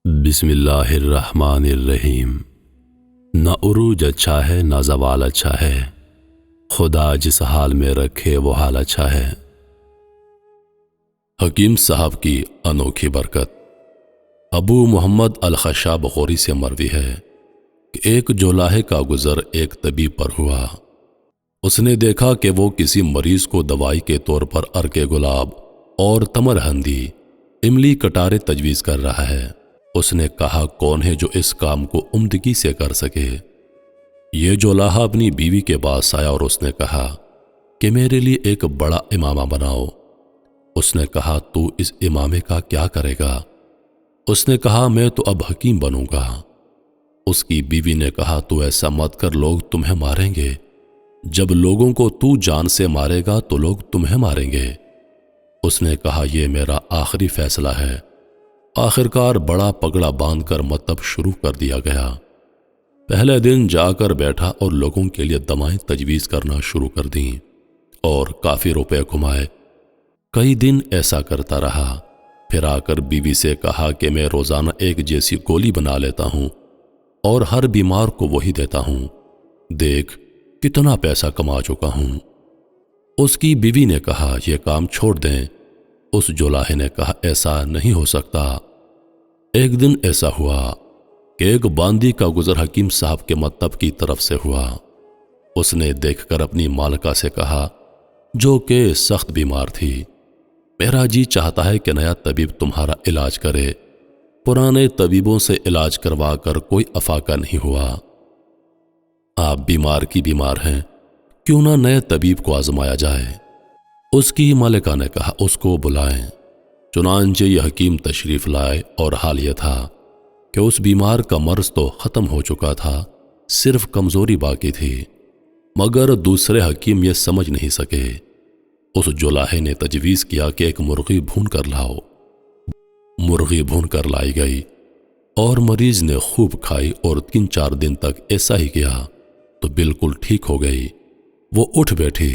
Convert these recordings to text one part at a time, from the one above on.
بسم اللہ الرحمن الرحیم۔ نہ عروج اچھا ہے نہ زوال اچھا ہے، خدا جس حال میں رکھے وہ حال اچھا ہے۔ حکیم صاحب کی انوکھی برکت۔ ابو محمد الخشاب غوری سے مروی ہے کہ ایک جولاہے کا گزر ایک طبیب پر ہوا۔ اس نے دیکھا کہ وہ کسی مریض کو دوائی کے طور پر ارک گلاب اور تمر ہندی املی کٹارے تجویز کر رہا ہے۔ اس نے کہا کون ہے جو اس کام کو عمدگی سے کر سکے؟ یہ جولاہا اپنی بیوی کے پاس آیا اور اس نے کہا کہ میرے لیے ایک بڑا امامہ بناؤ۔ اس نے کہا تو اس امامے کا کیا کرے گا؟ اس نے کہا میں تو اب حکیم بنوں گا۔ اس کی بیوی نے کہا تو ایسا مت کر، لوگ تمہیں ماریں گے۔ جب لوگوں کو تو جان سے مارے گا تو لوگ تمہیں ماریں گے۔ اس نے کہا یہ میرا آخری فیصلہ ہے۔ آخرکار بڑا پگڑا باندھ کر مطلب شروع کر دیا گیا۔ پہلے دن جا کر بیٹھا اور لوگوں کے لیے دوائیں تجویز کرنا شروع کر دیں اور کافی روپے کمائے۔ کئی دن ایسا کرتا رہا، پھر آ کر بیوی سے کہا کہ میں روزانہ ایک جیسی گولی بنا لیتا ہوں اور ہر بیمار کو وہی دیتا ہوں، دیکھ کتنا پیسہ کما چکا ہوں۔ اس کی بیوی نے کہا یہ کام چھوڑ دیں۔ اس جولاہے نے کہا ایسا نہیں ہو سکتا۔ ایک دن ایسا ہوا کہ ایک باندی کا گزر حکیم صاحب کے مکتب کی طرف سے ہوا۔ اس نے دیکھ کر اپنی مالکہ سے کہا جو کہ سخت بیمار تھی، میرا جی چاہتا ہے کہ نیا طبیب تمہارا علاج کرے، پرانے طبیبوں سے علاج کروا کر کوئی افاقہ نہیں ہوا۔ آپ بیمار کی بیمار ہیں، کیوں نہ نئے طبیب کو آزمایا جائے؟ اس کی مالکہ نے کہا اس کو بلائیں۔ چنانچہ یہ حکیم تشریف لائے اور حال یہ تھا کہ اس بیمار کا مرض تو ختم ہو چکا تھا، صرف کمزوری باقی تھی، مگر دوسرے حکیم یہ سمجھ نہیں سکے۔ اس جولاہے نے تجویز کیا کہ ایک مرغی بھون کر لاؤ۔ مرغی بھون کر لائی گئی اور مریض نے خوب کھائی اور 3-4 دن تک ایسا ہی کیا تو بالکل ٹھیک ہو گئی۔ وہ اٹھ بیٹھی،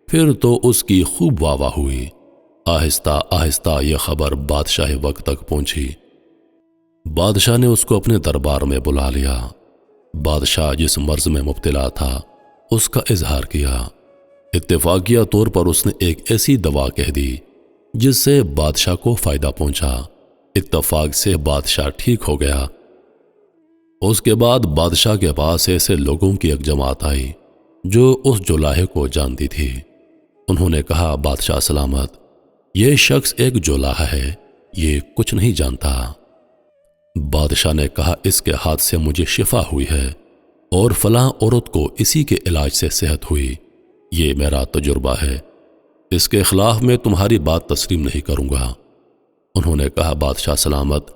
پھر تو اس کی خوب واہ واہ ہوئی۔ آہستہ آہستہ یہ خبر بادشاہ وقت تک پہنچی۔ بادشاہ نے اس کو اپنے دربار میں بلا لیا۔ بادشاہ جس مرض میں مبتلا تھا اس کا اظہار کیا۔ اتفاقیہ طور پر اس نے ایک ایسی دوا کہہ دی جس سے بادشاہ کو فائدہ پہنچا۔ اتفاق سے بادشاہ ٹھیک ہو گیا۔ اس کے بعد بادشاہ کے پاس ایسے لوگوں کی ایک جماعت آئی جو اس جولاہے کو جانتی تھی۔ انہوں نے کہا بادشاہ سلامت، یہ شخص ایک جولاہا ہے، یہ کچھ نہیں جانتا۔ بادشاہ نے کہا اس کے ہاتھ سے مجھے شفا ہوئی ہے اور فلاں عورت کو اسی کے علاج سے صحت ہوئی، یہ میرا تجربہ ہے، اس کے خلاف میں تمہاری بات تسلیم نہیں کروں گا۔ انہوں نے کہا بادشاہ سلامت،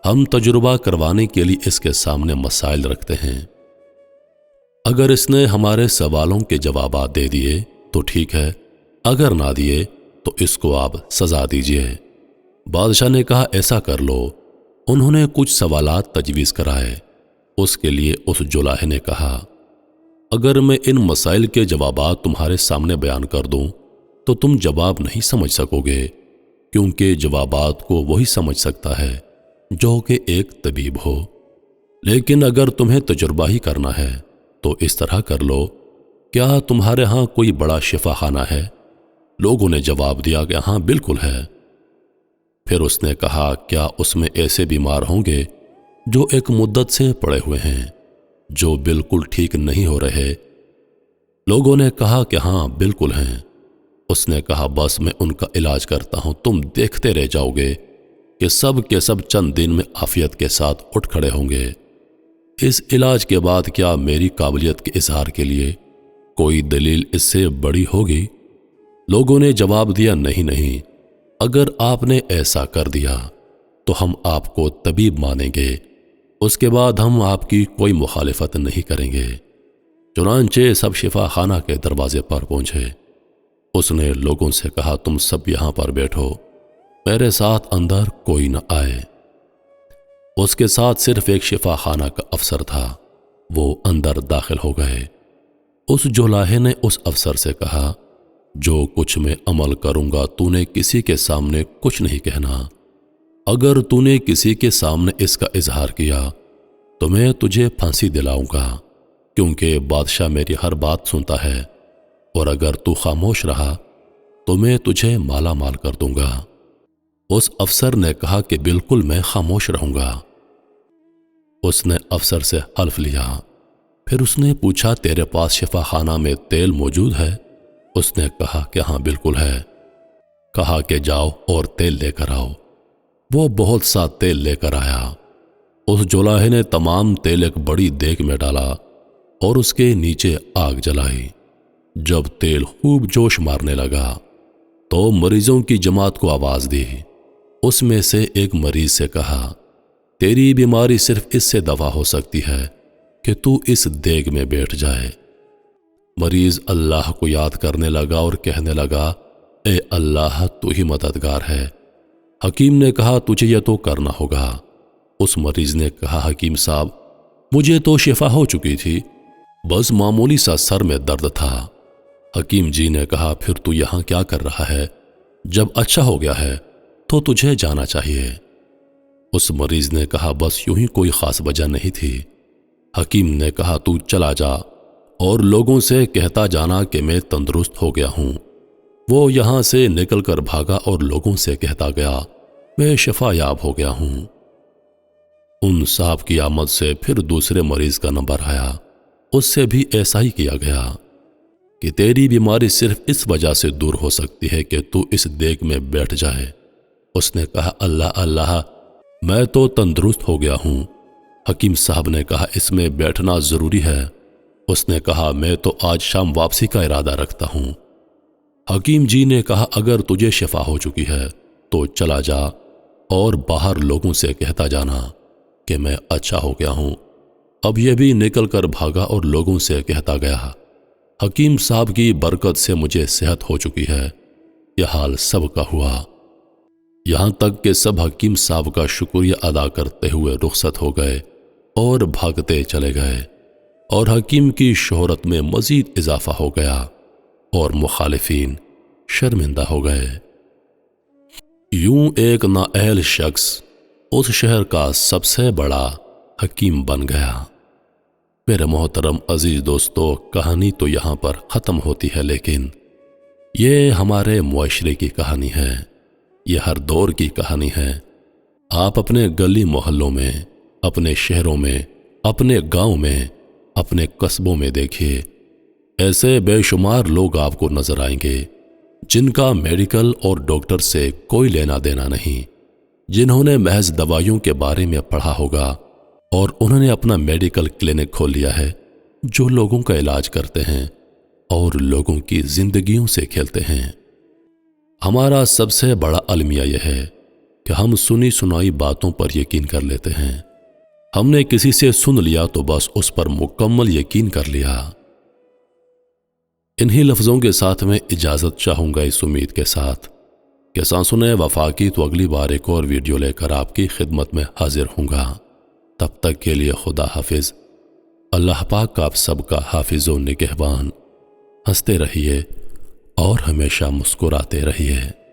ہم تجربہ کروانے کے لیے اس کے سامنے مسائل رکھتے ہیں، اگر اس نے ہمارے سوالوں کے جوابات دے دیے تو ٹھیک ہے، اگر نہ دیے تو اس کو آپ سزا دیجئے۔ بادشاہ نے کہا ایسا کر لو۔ انہوں نے کچھ سوالات تجویز کرائے۔ اس کے لیے اس جولاہے نے کہا اگر میں ان مسائل کے جوابات تمہارے سامنے بیان کر دوں تو تم جواب نہیں سمجھ سکو گے، کیونکہ جوابات کو وہی سمجھ سکتا ہے جو کہ ایک طبیب ہو، لیکن اگر تمہیں تجربہ ہی کرنا ہے تو اس طرح کر لو، کیا تمہارے ہاں کوئی بڑا شفا خانہ ہے؟ لوگوں نے جواب دیا کہ ہاں بالکل ہے۔ پھر اس نے کہا کیا اس میں ایسے بیمار ہوں گے جو ایک مدت سے پڑے ہوئے ہیں، جو بالکل ٹھیک نہیں ہو رہے؟ لوگوں نے کہا کہ ہاں بالکل ہیں۔ اس نے کہا بس میں ان کا علاج کرتا ہوں، تم دیکھتے رہ جاؤ گے کہ سب کے سب چند دن میں عافیت کے ساتھ اٹھ کھڑے ہوں گے۔ اس علاج کے بعد کیا میری قابلیت کے اظہار کے لیے کوئی دلیل اس سے بڑی ہوگی؟ لوگوں نے جواب دیا نہیں، اگر آپ نے ایسا کر دیا تو ہم آپ کو طبیب مانیں گے، اس کے بعد ہم آپ کی کوئی مخالفت نہیں کریں گے۔ چنانچہ سب شفا خانہ کے دروازے پر پہنچے۔ اس نے لوگوں سے کہا تم سب یہاں پر بیٹھو، میرے ساتھ اندر کوئی نہ آئے۔ اس کے ساتھ صرف ایک شفا خانہ کا افسر تھا، وہ اندر داخل ہو گئے۔ اس جولاہے نے اس افسر سے کہا جو کچھ میں عمل کروں گا تو نے کسی کے سامنے کچھ نہیں کہنا، اگر تو نے کسی کے سامنے اس کا اظہار کیا تو میں تجھے پھانسی دلاؤں گا، کیونکہ بادشاہ میری ہر بات سنتا ہے، اور اگر تو خاموش رہا تو میں تجھے مالا مال کر دوں گا۔ اس افسر نے کہا کہ بالکل میں خاموش رہوں گا۔ اس نے افسر سے حلف لیا۔ پھر اس نے پوچھا تیرے پاس شفا خانہ میں تیل موجود ہے؟ اس نے کہا کہ ہاں بالکل ہے۔ کہا کہ جاؤ اور تیل لے کر آؤ۔ وہ بہت سا تیل لے کر آیا۔ اس جولاہے نے تمام تیل ایک بڑی دیگ میں ڈالا اور اس کے نیچے آگ جلائی۔ جب تیل خوب جوش مارنے لگا تو مریضوں کی جماعت کو آواز دی۔ اس میں سے ایک مریض سے کہا تیری بیماری صرف اس سے دوا ہو سکتی ہے کہ تو اس دیگ میں بیٹھ جائے۔ مریض اللہ کو یاد کرنے لگا اور کہنے لگا اے اللہ تو ہی مددگار ہے۔ حکیم نے کہا تجھے یہ تو کرنا ہوگا۔ اس مریض نے کہا حکیم صاحب مجھے تو شفا ہو چکی تھی، بس معمولی سا سر میں درد تھا۔ حکیم جی نے کہا پھر تو یہاں کیا کر رہا ہے؟ جب اچھا ہو گیا ہے تو تجھے جانا چاہیے۔ اس مریض نے کہا بس یوں ہی کوئی خاص وجہ نہیں تھی۔ حکیم نے کہا تو چلا جا اور لوگوں سے کہتا جانا کہ میں تندرست ہو گیا ہوں۔ وہ یہاں سے نکل کر بھاگا اور لوگوں سے کہتا گیا میں شفا یاب ہو گیا ہوں۔ ان صاحب کی آمد سے پھر دوسرے مریض کا نمبر آیا۔ اس سے بھی ایسا ہی کیا گیا کہ تیری بیماری صرف اس وجہ سے دور ہو سکتی ہے کہ تو اس دیگ میں بیٹھ جائے۔ اس نے کہا اللہ اللہ میں تو تندرست ہو گیا ہوں۔ حکیم صاحب نے کہا اس میں بیٹھنا ضروری ہے۔ اس نے کہا میں تو آج شام واپسی کا ارادہ رکھتا ہوں۔ حکیم جی نے کہا اگر تجھے شفا ہو چکی ہے تو چلا جا اور باہر لوگوں سے کہتا جانا کہ میں اچھا ہو گیا ہوں۔ اب یہ بھی نکل کر بھاگا اور لوگوں سے کہتا گیا حکیم صاحب کی برکت سے مجھے صحت ہو چکی ہے۔ یہ حال سب کا ہوا، یہاں تک کہ سب حکیم صاحب کا شکریہ ادا کرتے ہوئے رخصت ہو گئے اور بھاگتے چلے گئے، اور حکیم کی شہرت میں مزید اضافہ ہو گیا اور مخالفین شرمندہ ہو گئے۔ یوں ایک نااہل شخص اس شہر کا سب سے بڑا حکیم بن گیا۔ میرے محترم عزیز دوستو، کہانی تو یہاں پر ختم ہوتی ہے، لیکن یہ ہمارے معاشرے کی کہانی ہے، یہ ہر دور کی کہانی ہے۔ آپ اپنے گلی محلوں میں، اپنے شہروں میں، اپنے گاؤں میں، اپنے قصبوں میں دیکھیے، ایسے بے شمار لوگ آپ کو نظر آئیں گے جن کا میڈیکل اور ڈاکٹر سے کوئی لینا دینا نہیں، جنہوں نے محض دوائیوں کے بارے میں پڑھا ہوگا اور انہوں نے اپنا میڈیکل کلینک کھول لیا ہے جو لوگوں کا علاج کرتے ہیں اور لوگوں کی زندگیوں سے کھیلتے ہیں۔ ہمارا سب سے بڑا المیہ یہ ہے کہ ہم سنی سنائی باتوں پر یقین کر لیتے ہیں۔ ہم نے کسی سے سن لیا تو بس اس پر مکمل یقین کر لیا۔ انہی لفظوں کے ساتھ میں اجازت چاہوں گا، اس امید کے ساتھ کہ سانسنِ وفا کی تو اگلی بار ایک اور ویڈیو لے کر آپ کی خدمت میں حاضر ہوں گا۔ تب تک کے لیے خدا حافظ۔ اللہ پاک آپ سب کا حافظ و نگہبان۔ ہنستے رہیے اور ہمیشہ مسکراتے رہیے۔